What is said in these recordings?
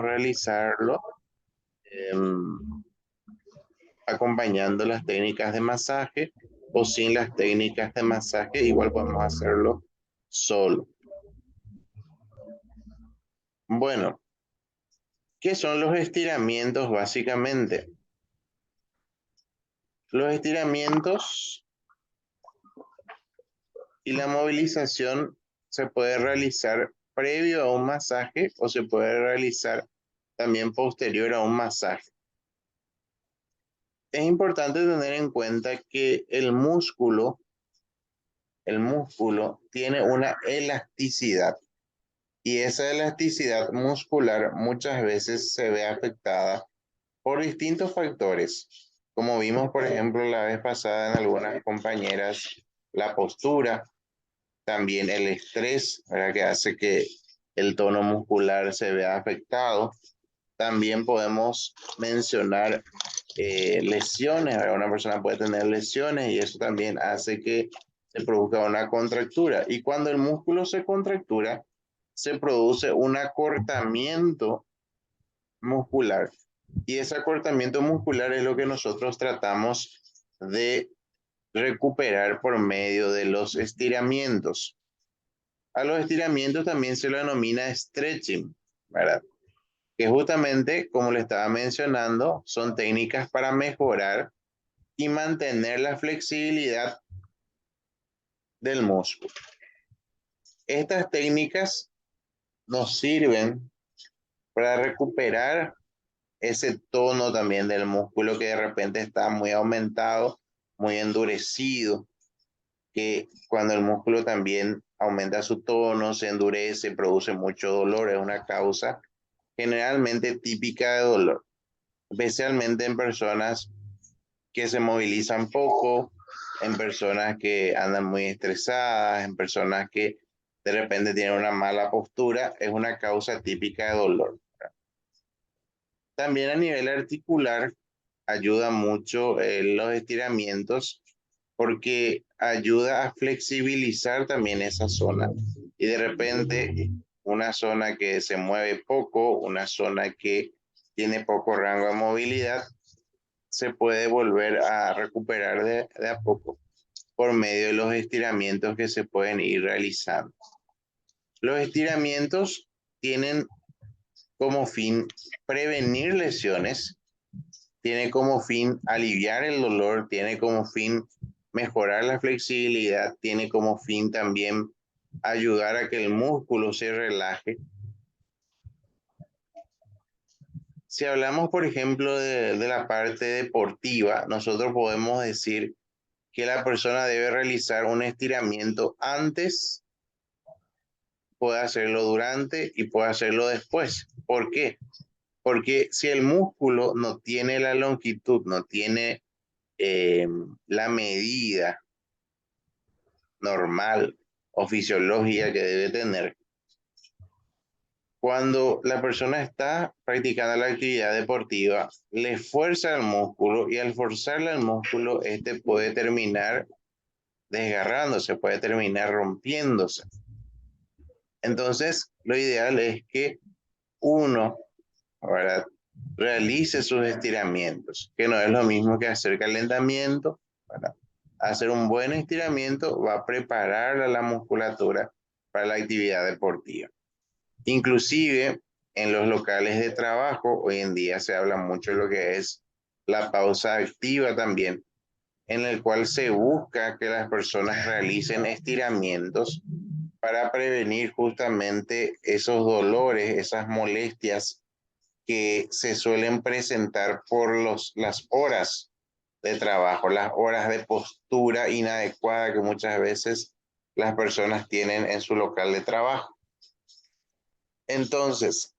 realizarlo acompañando las técnicas de masaje o sin las técnicas de masaje, igual podemos hacerlo solo. Bueno, ¿qué son los estiramientos básicamente? Los estiramientos y la movilización se puede realizar previo a un masaje o se puede realizar también posterior a un masaje. Es importante tener en cuenta que el músculo tiene una elasticidad y esa elasticidad muscular muchas veces se ve afectada por distintos factores, como vimos por ejemplo la vez pasada en algunas compañeras, la postura, también el estrés, ¿verdad? Que hace que el tono muscular se vea afectado. También podemos mencionar lesiones, ¿verdad? Una persona puede tener lesiones y eso también hace que se produzca una contractura. Y cuando el músculo se contractura, se produce un acortamiento muscular. Y ese acortamiento muscular es lo que nosotros tratamos de recuperar por medio de los estiramientos. A los estiramientos también se lo denomina stretching, ¿verdad? Que justamente, como le estaba mencionando, son técnicas para mejorar y mantener la flexibilidad del músculo. Estas técnicas nos sirven para recuperar ese tono también del músculo que de repente está muy aumentado, muy endurecido, que cuando el músculo también aumenta su tono, se endurece, produce mucho dolor, es una causa generalmente típica de dolor, especialmente en personas que se movilizan poco, en personas que andan muy estresadas, en personas que de repente tienen una mala postura, es una causa típica de dolor. También a nivel articular ayuda mucho los estiramientos porque ayuda a flexibilizar también esa zona. Y de repente una zona que se mueve poco, una zona que tiene poco rango de movilidad, se puede volver a recuperar de a poco por medio de los estiramientos que se pueden ir realizando. Los estiramientos tienen como fin prevenir lesiones, tiene como fin aliviar el dolor, tiene como fin mejorar la flexibilidad, tiene como fin también ayudar a que el músculo se relaje. Si hablamos, por ejemplo, de la parte deportiva, nosotros podemos decir que la persona debe realizar un estiramiento antes, puede hacerlo durante y puede hacerlo después. ¿Por qué? Porque si el músculo no tiene la longitud, no tiene la medida normal o fisiológica que debe tener, cuando la persona está practicando la actividad deportiva, le fuerza el músculo y al forzarle al músculo, este puede terminar desgarrándose, puede terminar rompiéndose. Entonces, lo ideal es que uno, ¿verdad?, realice sus estiramientos, que no es lo mismo que hacer calentamiento, ¿verdad? Hacer un buen estiramiento va a preparar a la musculatura para la actividad deportiva. Inclusive en los locales de trabajo, hoy en día se habla mucho de lo que es la pausa activa también, en el cual se busca que las personas realicen estiramientos para prevenir justamente esos dolores, esas molestias que se suelen presentar por las horas de trabajo, las horas de postura inadecuada que muchas veces las personas tienen en su local de trabajo. Entonces,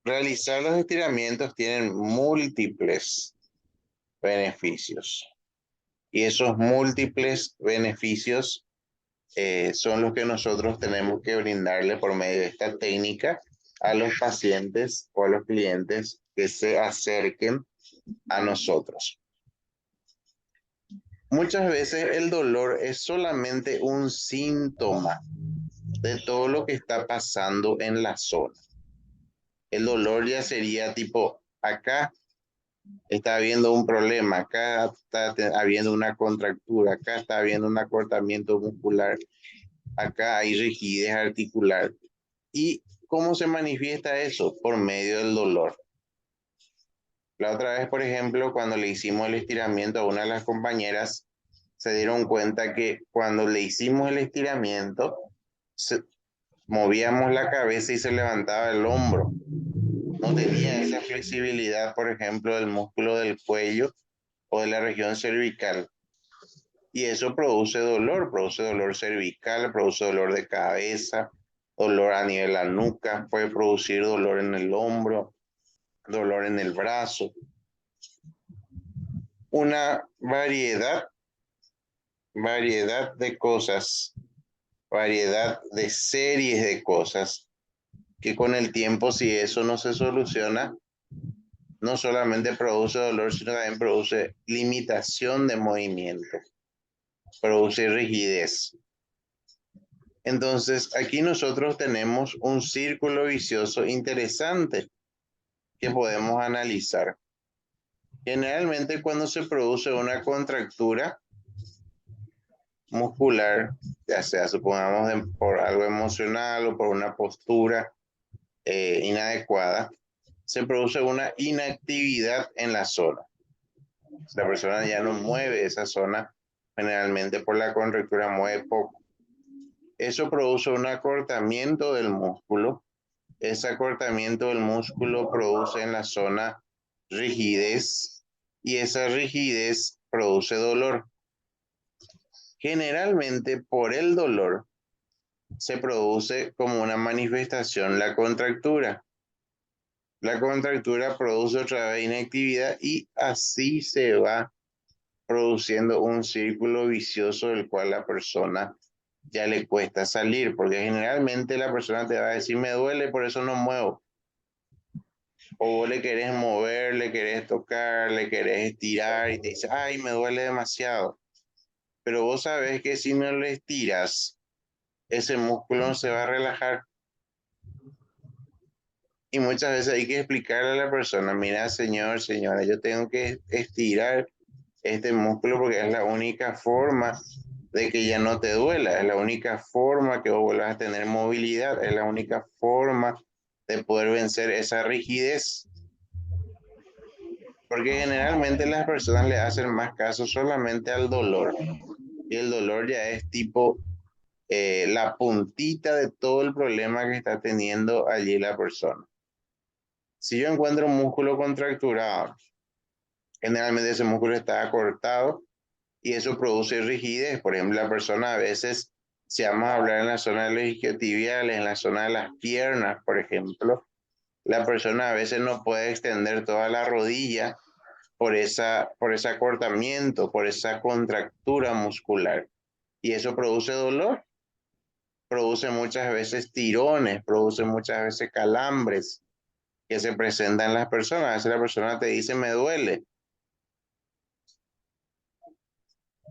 realizar los estiramientos tienen múltiples beneficios y esos múltiples beneficios son los que nosotros tenemos que brindarle por medio de esta técnica a los pacientes o a los clientes que se acerquen a nosotros. Muchas veces el dolor es solamente un síntoma de todo lo que está pasando en la zona. El dolor ya sería tipo, acá está habiendo un problema, acá está habiendo una contractura, acá está habiendo un acortamiento muscular, acá hay rigidez articular. ¿Y cómo se manifiesta eso? Por medio del dolor. La otra vez, por ejemplo, cuando le hicimos el estiramiento a una de las compañeras, se dieron cuenta que cuando le hicimos el estiramiento, movíamos la cabeza y se levantaba el hombro. No tenía esa flexibilidad, por ejemplo, del músculo del cuello o de la región cervical. Y eso produce dolor cervical, produce dolor de cabeza, dolor a nivel de la nuca, puede producir dolor en el hombro, dolor en el brazo. Una variedad de cosas, variedad de series de cosas que con el tiempo, si eso no se soluciona, no solamente produce dolor, sino también produce limitación de movimiento, produce rigidez. Entonces, aquí nosotros tenemos un círculo vicioso interesante que podemos analizar. Generalmente cuando se produce una contractura muscular, ya sea supongamos por algo emocional o por una postura inadecuada, se produce una inactividad en la zona. La persona ya no mueve esa zona, generalmente por la contractura mueve poco. Eso produce un acortamiento del músculo. Ese acortamiento del músculo produce en la zona rigidez y esa rigidez produce dolor. Generalmente por el dolor se produce como una manifestación la contractura. La contractura produce otra vez inactividad y así se va produciendo un círculo vicioso del cual la persona ya le cuesta salir, porque generalmente la persona te va a decir, me duele, por eso no muevo. O vos le querés mover, le querés tocar, le querés estirar y te dice, ay, me duele demasiado. Pero vos sabés que si no le estiras, ese músculo no se va a relajar. Y muchas veces hay que explicarle a la persona, mira, señor, señora, yo tengo que estirar este músculo porque es la única forma de que ya no te duela, es la única forma que vos vuelvas a tener movilidad, es la única forma de poder vencer esa rigidez. Porque generalmente las personas le hacen más caso solamente al dolor. Y el dolor ya es tipo la puntita de todo el problema que está teniendo allí la persona. Si yo encuentro un músculo contracturado, generalmente ese músculo está acortado y eso produce rigidez. Por ejemplo, la persona a veces, si vamos a hablar en la zona de los isquiotibiales, en la zona de las piernas, por ejemplo, la persona a veces no puede extender toda la rodilla por ese acortamiento, por esa contractura muscular. Y eso produce dolor, produce muchas veces tirones, produce muchas veces calambres que se presentan en las personas. A veces la persona te dice, me duele,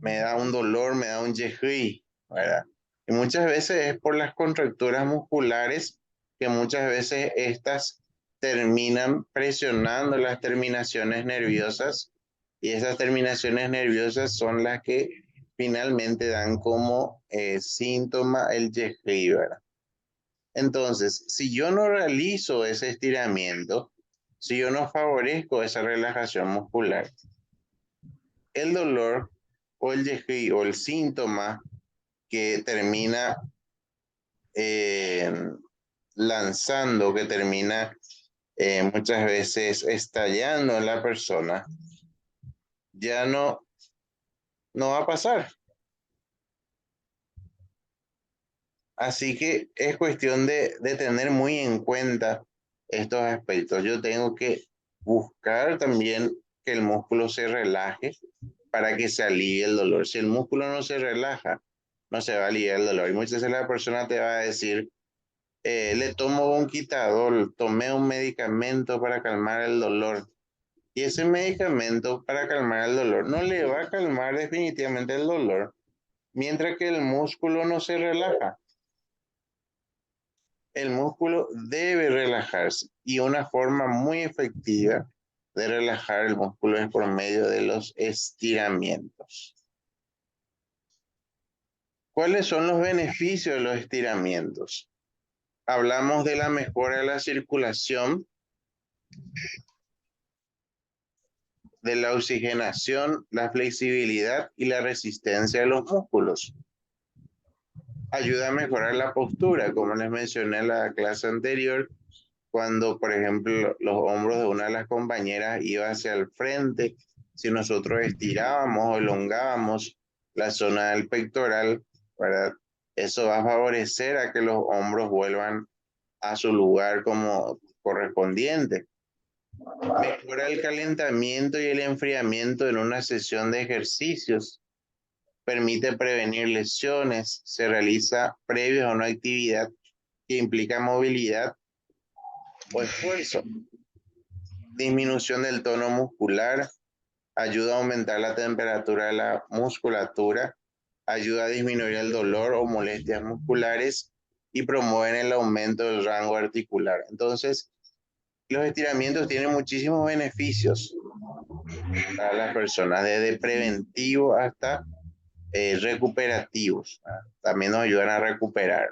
me da un dolor, me da un yejí, ¿verdad? Y muchas veces es por las contracturas musculares que muchas veces estas terminan presionando las terminaciones nerviosas y esas terminaciones nerviosas son las que finalmente dan como síntoma el yejí, ¿verdad? Entonces, si yo no realizo ese estiramiento, si yo no favorezco esa relajación muscular, el dolor o el yejí o el síntoma que termina eh, lanzando, que termina muchas veces estallando en la persona, ya no va a pasar. Así que es cuestión de tener muy en cuenta estos aspectos. Yo tengo que buscar también que el músculo se relaje para que se alivie el dolor. Si el músculo no se relaja, no se va a aliviar el dolor. Y muchas veces la persona te va a decir, le tomo un quitador, tomé un medicamento para calmar el dolor. Y ese medicamento para calmar el dolor no le va a calmar definitivamente el dolor, mientras que el músculo no se relaja. el músculo debe relajarse y una forma muy efectiva de relajar el músculo es por medio de los estiramientos. ¿Cuáles son los beneficios de los estiramientos? Hablamos de la mejora de la circulación, de la oxigenación, la flexibilidad y la resistencia de los músculos. Ayuda a mejorar la postura, como les mencioné en la clase anterior, cuando, por ejemplo, los hombros de una de las compañeras iba hacia el frente, si nosotros estirábamos o elongábamos la zona del pectoral, ¿verdad? Eso va a favorecer a que los hombros vuelvan a su lugar como correspondiente. Mejora el calentamiento y el enfriamiento en una sesión de ejercicios. Permite prevenir lesiones. Se realiza previo a una actividad que implica movilidad o esfuerzo. Disminución del tono muscular. Ayuda a aumentar la temperatura de la musculatura. Ayuda a disminuir el dolor o molestias musculares y promueven el aumento del rango articular. Entonces, los estiramientos tienen muchísimos beneficios para las personas, desde preventivo hasta recuperativos. También nos ayudan a recuperar.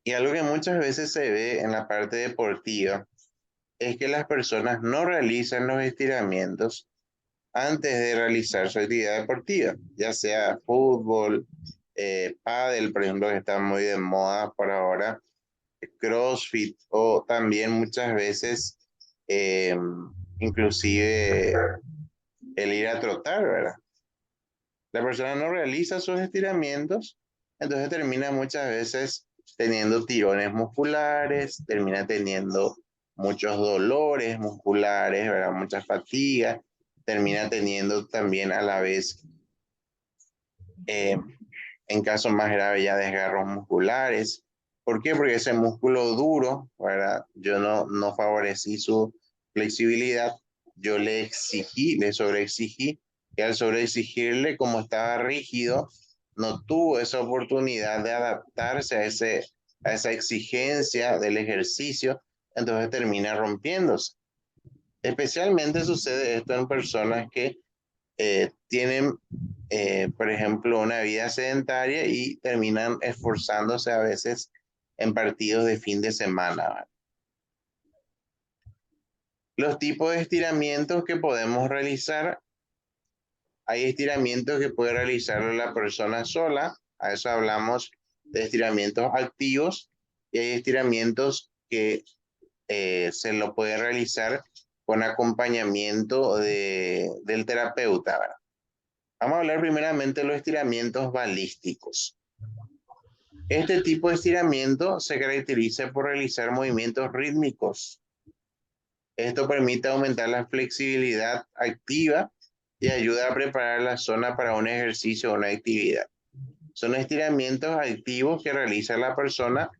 Y algo que muchas veces se ve en la parte deportiva es que las personas no realizan los estiramientos antes de realizar su actividad deportiva, ya sea fútbol, pádel, por ejemplo, que está muy de moda por ahora, CrossFit o también muchas veces eh, inclusive el ir a trotar, ¿verdad? La persona no realiza sus estiramientos, entonces termina muchas veces teniendo tirones musculares, termina teniendo muchos dolores musculares, ¿verdad? Mucha fatiga, termina teniendo también a la vez, eh, en casos más graves, ya desgarros musculares. ¿Por qué? Porque ese músculo duro, ¿verdad? Yo no favorecí su flexibilidad, yo le exigí, le sobreexigí, y al sobreexigirle, como estaba rígido, no tuvo esa oportunidad de adaptarse a esa exigencia del ejercicio, entonces termina rompiéndose. Especialmente sucede esto en personas que tienen, por ejemplo, una vida sedentaria y terminan esforzándose a veces en partidos de fin de semana, ¿vale? Los tipos de estiramientos que podemos realizar, hay estiramientos que puede realizar la persona sola, a eso hablamos de estiramientos activos, y hay estiramientos que se lo puede realizar con acompañamiento del terapeuta, ¿verdad? Vamos a hablar primeramente de los estiramientos balísticos. Este tipo de estiramiento se caracteriza por realizar movimientos rítmicos. Esto permite aumentar la flexibilidad activa y ayuda a preparar la zona para un ejercicio o una actividad. Son estiramientos activos que realiza la persona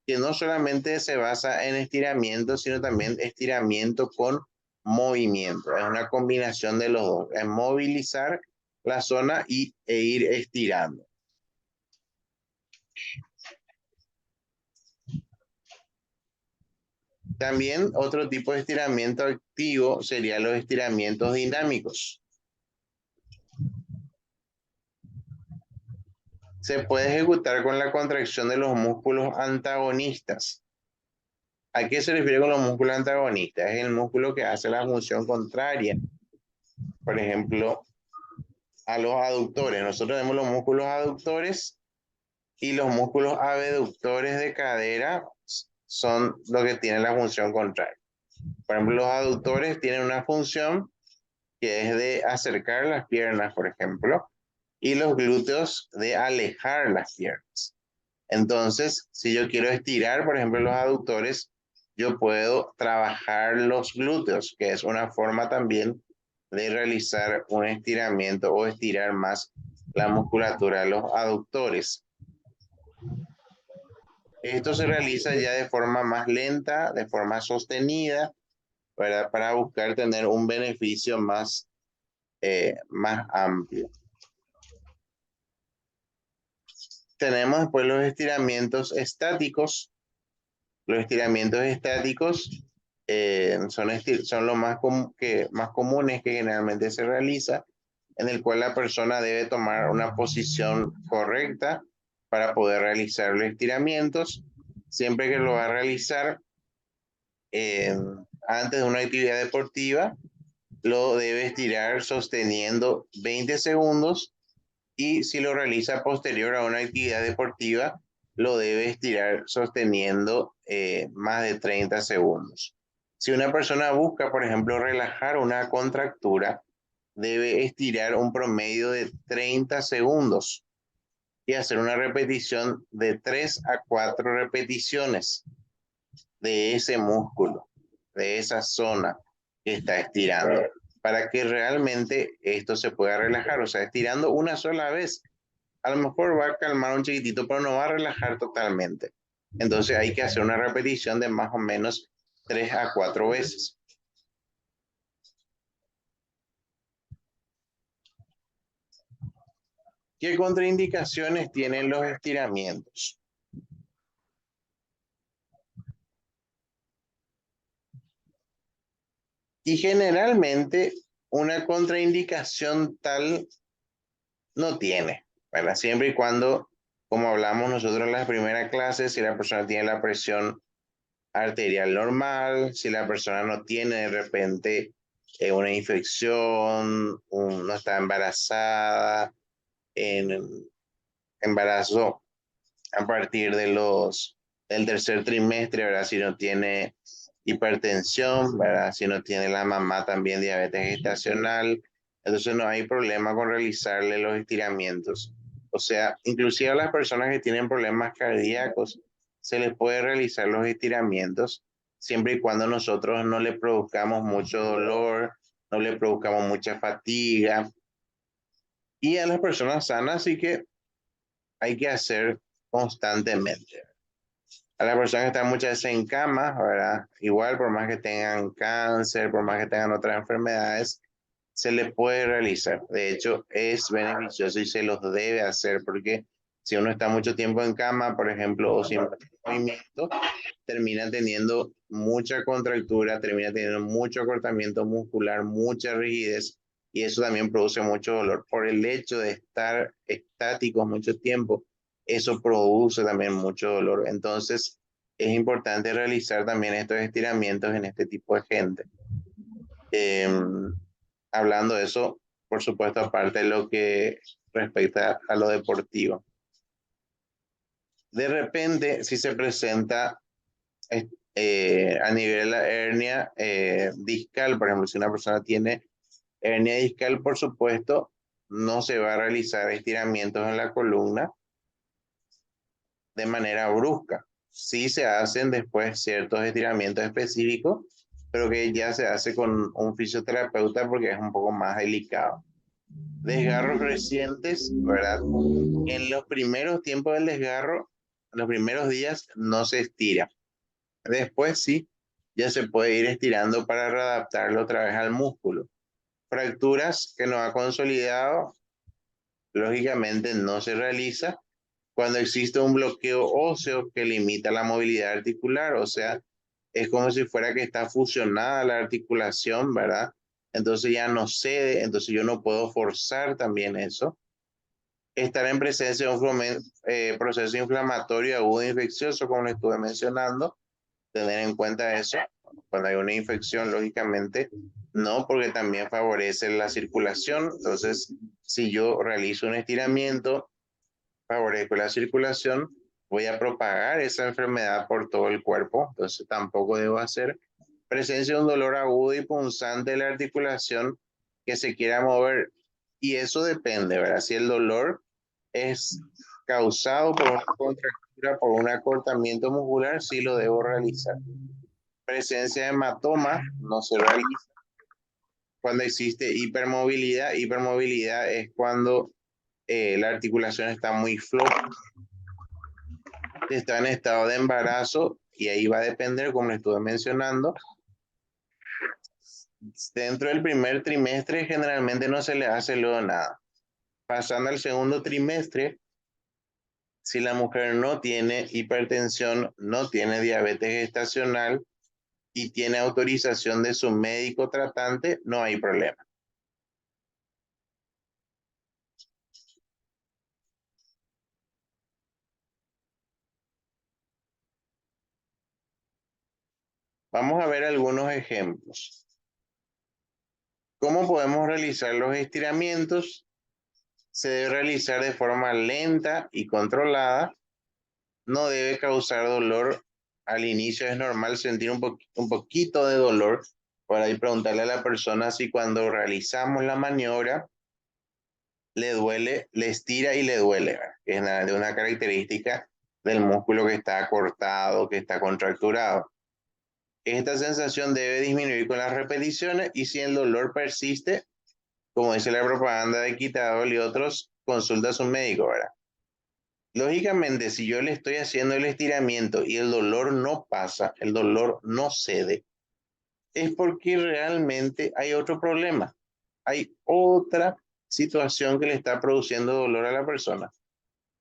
que no solamente se basa en estiramiento, sino también estiramiento con movimiento. Es una combinación de los dos. Es movilizar la zona e ir estirando. También otro tipo de estiramiento activo serían los estiramientos dinámicos. Se puede ejecutar con la contracción de los músculos antagonistas. ¿A qué se refiere con los músculos antagonistas? Es el músculo que hace la función contraria. Por ejemplo, a los aductores. Nosotros tenemos los músculos aductores y los músculos abductores de cadera son los que tienen la función contraria. Por ejemplo, los aductores tienen una función que es de acercar las piernas, por ejemplo, y los glúteos de alejar las piernas. Entonces, si yo quiero estirar, por ejemplo, los aductores, yo puedo trabajar los glúteos, que es una forma también de realizar un estiramiento o estirar más la musculatura de los aductores. Esto se realiza ya de forma más lenta, de forma sostenida, ¿verdad? Para buscar tener un beneficio más amplio. Tenemos después los estiramientos estáticos. Los estiramientos estáticos son los más comunes que generalmente se realiza, en el cual la persona debe tomar una posición correcta para poder realizar los estiramientos. Siempre que lo va a realizar antes de una actividad deportiva, lo debe estirar sosteniendo 20 segundos, y si lo realiza posterior a una actividad deportiva, lo debe estirar sosteniendo más de 30 segundos. Si una persona busca, por ejemplo, relajar una contractura, debe estirar un promedio de 30 segundos y hacer una repetición de 3 a 4 repeticiones de ese músculo, de esa zona que está estirando, para que realmente esto se pueda relajar. O sea, estirando una sola vez, a lo mejor va a calmar un chiquitito, pero no va a relajar totalmente. Entonces hay que hacer una repetición de más o menos 3 a 4 veces. ¿Qué contraindicaciones tienen los estiramientos? Y generalmente una contraindicación tal no tiene, ¿verdad? Siempre y cuando, como hablamos nosotros en las primeras clases, si la persona tiene la presión arterial normal, si la persona no tiene de repente una infección, no está embarazada, en embarazo a partir del tercer trimestre, ¿verdad? Si no tiene hipertensión, ¿verdad? Si no tiene la mamá también diabetes gestacional, entonces no hay problema con realizarle los estiramientos. O sea, inclusive a las personas que tienen problemas cardíacos, se les puede realizar los estiramientos siempre y cuando nosotros no le produzcamos mucho dolor, no le produzcamos mucha fatiga. Y a las personas sanas sí que hay que hacer constantemente. A las personas que están muchas veces en cama, ¿verdad? Igual, por más que tengan cáncer, por más que tengan otras enfermedades, se les puede realizar. De hecho, es beneficioso y se los debe hacer, porque si uno está mucho tiempo en cama, por ejemplo, o sin movimiento, termina teniendo mucha contractura, termina teniendo mucho acortamiento muscular, mucha rigidez, y eso también produce mucho dolor. Por el hecho de estar estáticos mucho tiempo, eso produce también mucho dolor. Entonces, es importante realizar también estos estiramientos en este tipo de gente. Eh, Hablando de eso, por supuesto, aparte de lo que respecta a lo deportivo. De repente, si se presenta a nivel de la hernia discal, por ejemplo, si una persona tiene hernia discal, por supuesto, no se va a realizar estiramientos en la columna de manera brusca. Sí se hacen después ciertos estiramientos específicos, pero que ya se hace con un fisioterapeuta porque es un poco más delicado. Desgarros recientes, ¿verdad? En los primeros tiempos del desgarro, en los primeros días, no se estira. Después sí, ya se puede ir estirando para readaptarlo otra vez al músculo. Fracturas que no ha consolidado, lógicamente no se realiza cuando existe un bloqueo óseo que limita la movilidad articular, o sea, es como si fuera que está fusionada la articulación, ¿verdad? Entonces ya no cede, entonces yo no puedo forzar también eso. Estar en presencia de un proceso inflamatorio agudo e infeccioso, como le estuve mencionando, tener en cuenta eso. Cuando hay una infección, lógicamente, no, porque también favorece la circulación. Entonces, si yo realizo un estiramiento, favorezco la circulación, voy a propagar esa enfermedad por todo el cuerpo. Entonces, tampoco debo hacer. Presencia de un dolor agudo y punzante de la articulación que se quiera mover. Y eso depende, ¿verdad? Si el dolor es causado por una contractura, por un acortamiento muscular, sí lo debo realizar. Presencia de hematoma no se realiza. Cuando existe hipermovilidad, hipermovilidad es cuando la articulación está muy floja, está en estado de embarazo, y ahí va a depender, como le estuve mencionando. Dentro del primer trimestre generalmente no se le hace luego nada. Pasando al segundo trimestre, Si la mujer no tiene hipertensión, no tiene diabetes gestacional y tiene autorización de su médico tratante, no hay problema. Vamos a ver algunos ejemplos. ¿Cómo podemos realizar los estiramientos? Se debe realizar de forma lenta y controlada. No debe causar dolor. Al inicio es normal sentir un poquito de dolor. Para ahí preguntarle a la persona si cuando realizamos la maniobra le duele, le estira y le duele, ¿verdad? Que es de una característica del músculo que está cortado, que está contracturado. Esta sensación debe disminuir con las repeticiones y si el dolor persiste, como dice la propaganda de Quitadol y otros, consulta a su médico, ¿verdad? Lógicamente, si yo le estoy haciendo el estiramiento y el dolor no pasa, el dolor no cede, es porque realmente hay otro problema. Hay otra situación que le está produciendo dolor a la persona.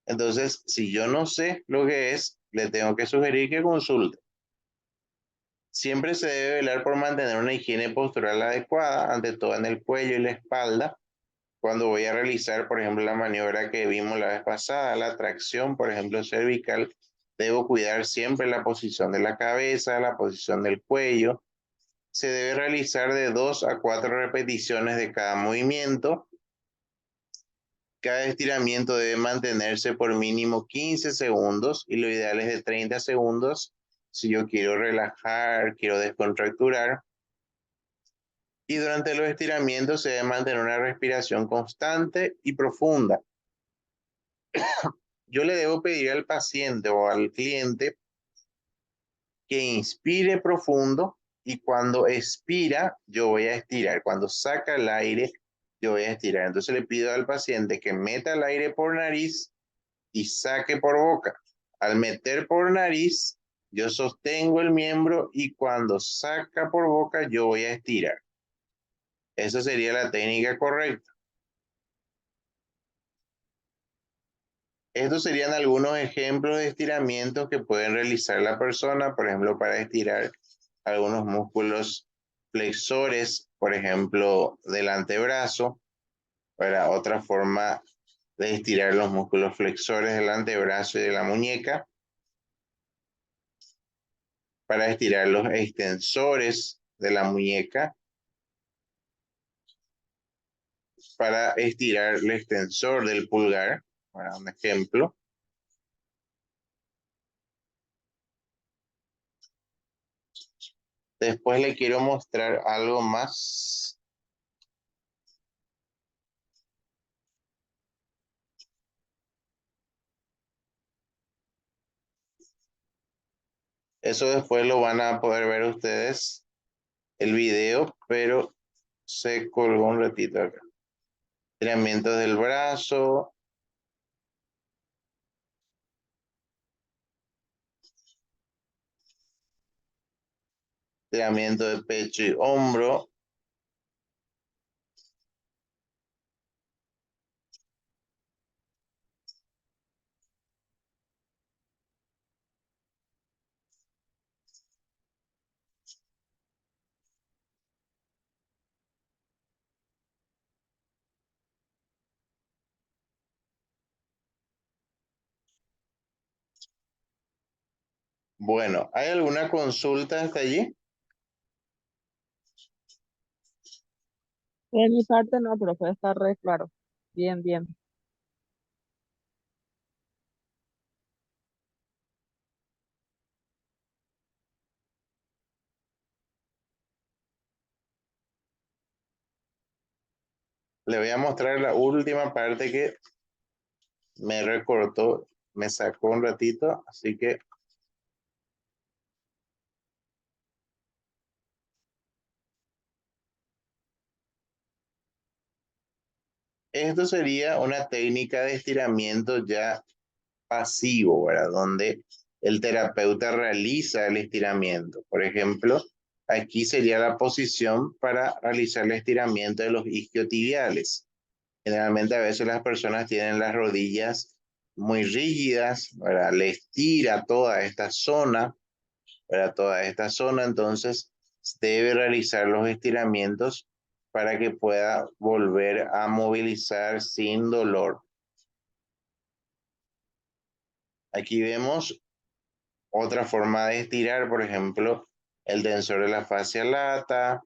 Entonces, si yo no sé lo que es, le tengo que sugerir que consulte. Siempre se debe velar por mantener una higiene postural adecuada, ante todo en el cuello y la espalda. Cuando voy a realizar, por ejemplo, la maniobra que vimos la vez pasada, la tracción, por ejemplo, cervical, debo cuidar siempre la posición de la cabeza, la posición del cuello. Se debe realizar de 2 a 4 repeticiones de cada movimiento. Cada estiramiento debe mantenerse por mínimo 15 segundos y lo ideal es de 30 segundos si yo quiero relajar, quiero descontracturar. Y durante los estiramientos se debe mantener una respiración constante y profunda. Yo le debo pedir al paciente o al cliente que inspire profundo y cuando expira yo voy a estirar. Cuando saca el aire yo voy a estirar. Entonces le pido al paciente que meta el aire por nariz y saque por boca. Al meter por nariz, yo sostengo el miembro y cuando saca por boca, yo voy a estirar. Esa sería la técnica correcta. Estos serían algunos ejemplos de estiramientos que pueden realizar la persona, por ejemplo, para estirar algunos músculos flexores, por ejemplo, del antebrazo, para otra forma de estirar los músculos flexores del antebrazo y de la muñeca, para estirar los extensores de la muñeca, para estirar el extensor del pulgar, para un ejemplo. Después le quiero mostrar algo más. Eso después lo van a poder ver ustedes, el video, pero se colgó un ratito acá. Estiramiento del brazo, estiramiento de pecho y hombro. Bueno, ¿hay alguna consulta hasta allí? De mi parte no, profe, está re claro. Bien, bien. Le voy a mostrar la última parte que me recortó, me sacó un ratito, así que esto sería una técnica de estiramiento ya pasivo, ¿verdad? Donde el terapeuta realiza el estiramiento. Por ejemplo, aquí sería la posición para realizar el estiramiento de los isquiotibiales. Generalmente a veces las personas tienen las rodillas muy rígidas, ¿verdad? Le estira toda esta zona, ¿verdad? Toda esta zona, entonces debe realizar los estiramientos para que pueda volver a movilizar sin dolor. Aquí vemos otra forma de estirar, por ejemplo, el tensor de la fascia lata,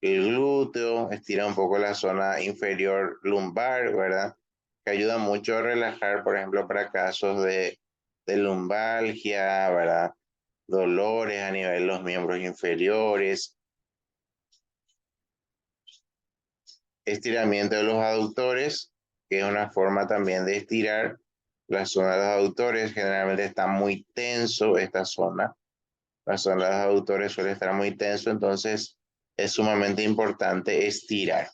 el glúteo, estira un poco la zona inferior lumbar, ¿verdad? Que ayuda mucho a relajar, por ejemplo, para casos de lumbalgia, ¿verdad? Dolores a nivel de los miembros inferiores, estiramiento de los aductores, que es una forma también de estirar la zona de los aductores. Generalmente está muy tenso esta zona. La zona de los aductores suele estar muy tenso, entonces es sumamente importante estirar.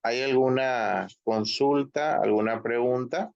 ¿Hay alguna consulta, alguna pregunta?